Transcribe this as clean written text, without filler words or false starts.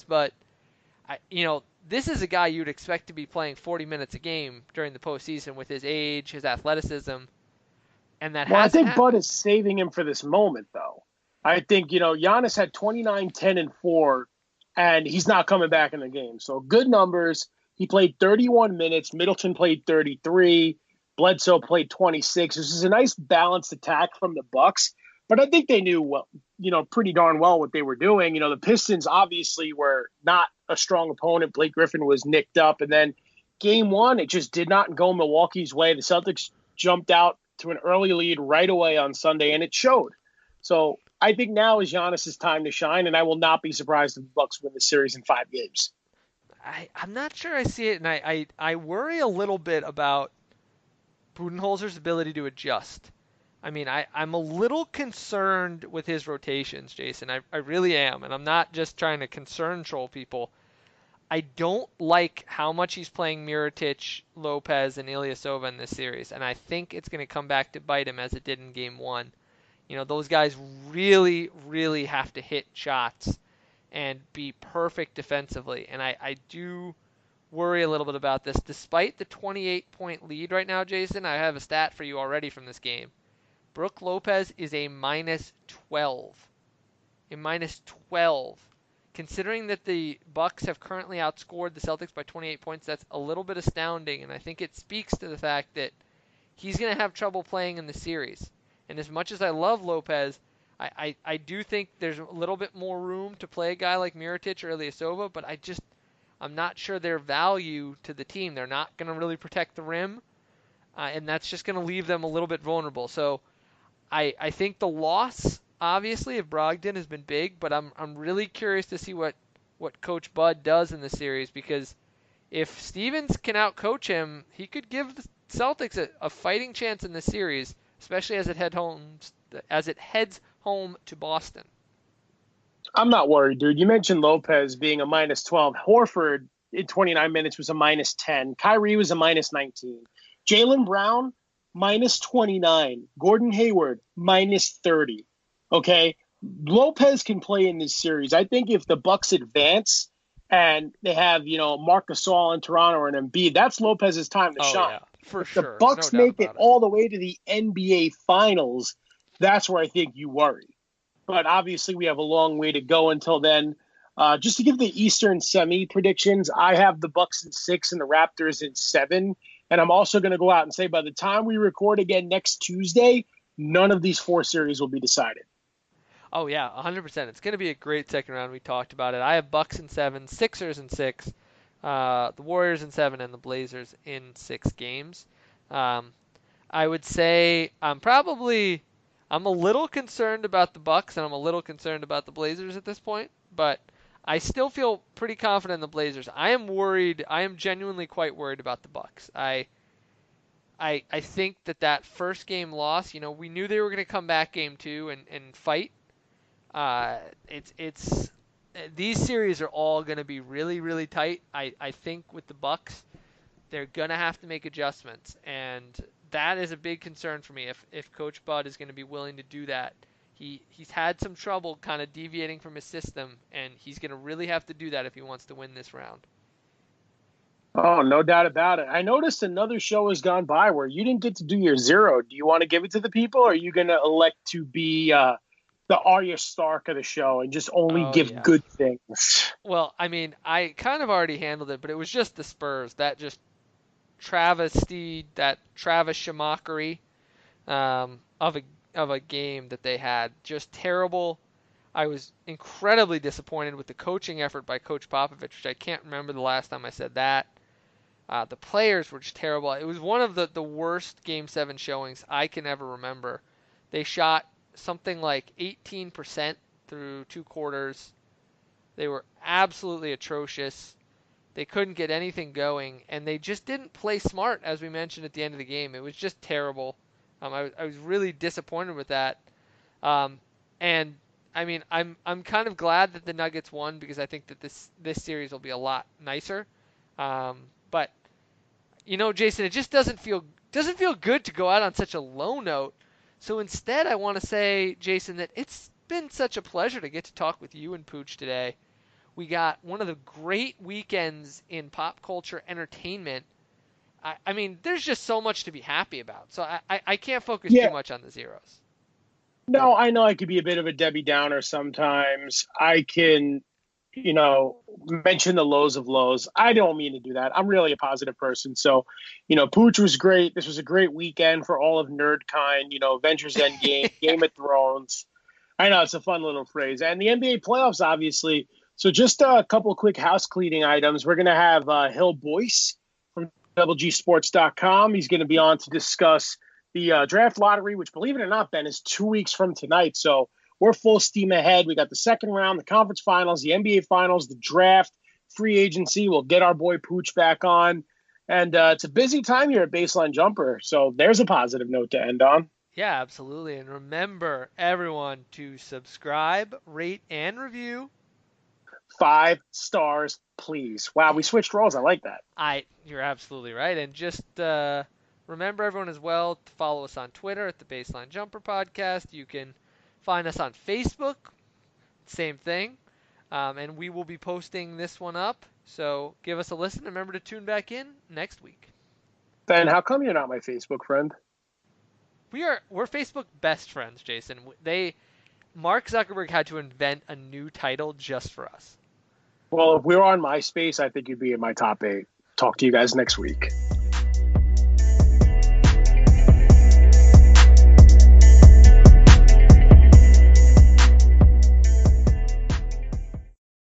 but this is a guy you'd expect to be playing 40 minutes a game during the postseason with his age, his athleticism, and that Well, I hasn't think Bud happened. is saving him for this moment, though. I think, Giannis had 29, 10, and 4, and he's not coming back in the game. So good numbers. He played 31 minutes. Middleton played 33. Bledsoe played 26. This is a nice balanced attack from the Bucks. But I think they knew well, pretty darn well what they were doing. The Pistons obviously were not a strong opponent. Blake Griffin was nicked up. And then game one, it just did not go Milwaukee's way. The Celtics jumped out to an early lead right away on Sunday, and it showed. So I think now is Giannis's time to shine, and I will not be surprised if the Bucks win the series in 5 games. I'm not sure I see it, and I worry a little bit about Budenholzer's ability to adjust. I mean, I'm a little concerned with his rotations, Jason. I really am, and I'm not just trying to concern troll people. I don't like how much he's playing Mirotic, Lopez, and Ilyasova in this series, and I think it's going to come back to bite him as it did in Game 1. Those guys really, really have to hit shots and be perfect defensively, and I do worry a little bit about this. Despite the 28-point lead right now, Jason, I have a stat for you already from this game. Brook Lopez is a minus 12. A minus 12. Considering that the Bucks have currently outscored the Celtics by 28 points, that's a little bit astounding, and I think it speaks to the fact that he's going to have trouble playing in the series. And as much as I love Lopez, I do think there's a little bit more room to play a guy like Mirotic or Ilyasova, but I'm not sure their value to the team. They're not going to really protect the rim, and that's just going to leave them a little bit vulnerable. So I think the loss, obviously, of Brogdon has been big, but I'm really curious to see what Coach Bud does in the series, because if Stevens can outcoach him, he could give the Celtics a fighting chance in the series, especially as it heads home to Boston. I'm not worried, dude. You mentioned Lopez being a minus 12. Horford in 29 minutes was a minus 10. Kyrie was a minus 19. Jaylen Brown, minus 29. Gordon Hayward, minus 30. Okay? Lopez can play in this series. I think if the Bucks advance and they have, Marc Gasol in Toronto or an Embiid, that's Lopez's time to Oh shine. yeah, for If the sure, no Bucks doubt make it about it. all the way to the NBA Finals, that's where I think you worry. But obviously, we have a long way to go until then. Just to give the Eastern semi predictions, I have the Bucks in 6 and the Raptors in 7. And I'm also going to go out and say by the time we record again next Tuesday, none of these 4 series will be decided. Oh yeah, 100%. It's going to be a great second round. We talked about it. I have Bucks in 7, Sixers in 6, the Warriors in 7, and the Blazers in 6 games. Um, I would say I'm a little concerned about the Bucks and I'm a little concerned about the Blazers at this point, but I still feel pretty confident in the Blazers. I am worried. I am genuinely quite worried about the Bucks. I think that first game loss, we knew they were going to come back game 2 and fight. Uh, it's these series are all going to be really really tight. I think with the Bucks, they're going to have to make adjustments, and that is a big concern for me. If Coach Bud is going to be willing to do that, he's had some trouble kind of deviating from his system, and he's going to really have to do that if he wants to win this round. Oh, no doubt about it. I noticed another show has gone by where you didn't get to do your zero. Do you want to give it to the people, or are you going to elect to be the Arya Stark of the show and just only Oh give yeah. good things? Well, I mean, I kind of already handled it, but it was just the Spurs that just travesty, that Travis Schumachery of a game that they had. Just terrible. I was incredibly disappointed with the coaching effort by Coach Popovich, which I can't remember the last time I said that. The players were just terrible. It was one of the worst Game 7 showings I can ever remember. They shot something like 18% through 2 quarters. They were absolutely atrocious. They couldn't get anything going, and they just didn't play smart, as we mentioned at the end of the game. It was just terrible. I was really disappointed with that. Um, and I mean, I'm kind of glad that the Nuggets won because I think that this series will be a lot nicer. But Jason, it just doesn't feel good to go out on such a low note. So instead, I want to say, Jason, that it's been such a pleasure to get to talk with you and Pooch today. We got one of the great weekends in pop culture entertainment. I mean, there's just so much to be happy about. So I can't focus too Yeah, much on the zeros. no, I know I could be a bit of a Debbie Downer sometimes. I can, mention the lows of lows. I don't mean to do that. I'm really a positive person. So, Pooch was great. This was a great weekend for all of nerdkind. Avengers Endgame, Game of Thrones. I know it's a fun little phrase. And the NBA playoffs, obviously. So, just a couple quick house cleaning items. We're going to have Hill Boyce from DoubleGSports.com. He's going to be on to discuss the draft lottery, which, believe it or not, Ben, is 2 weeks from tonight. So, we're full steam ahead. We got the second round, the conference finals, the NBA finals, the draft, free agency. We'll get our boy Pooch back on. And it's a busy time here at Baseline Jumper. So there's a positive note to end on. Yeah, absolutely. And remember, everyone, to subscribe, rate, and review. 5 stars, please. Wow, we switched roles. I like that. You're absolutely right. And just remember, everyone, as well, to follow us on Twitter at the Baseline Jumper Podcast. You can find us on Facebook, same thing. And we will be posting this one up. So give us a listen. Remember to tune back in next week. Ben, how come you're not my Facebook friend? We're Facebook best friends, Jason. Mark Zuckerberg had to invent a new title just for us. Well, if we were on MySpace, I think you'd be in my top 8. Talk to you guys next week.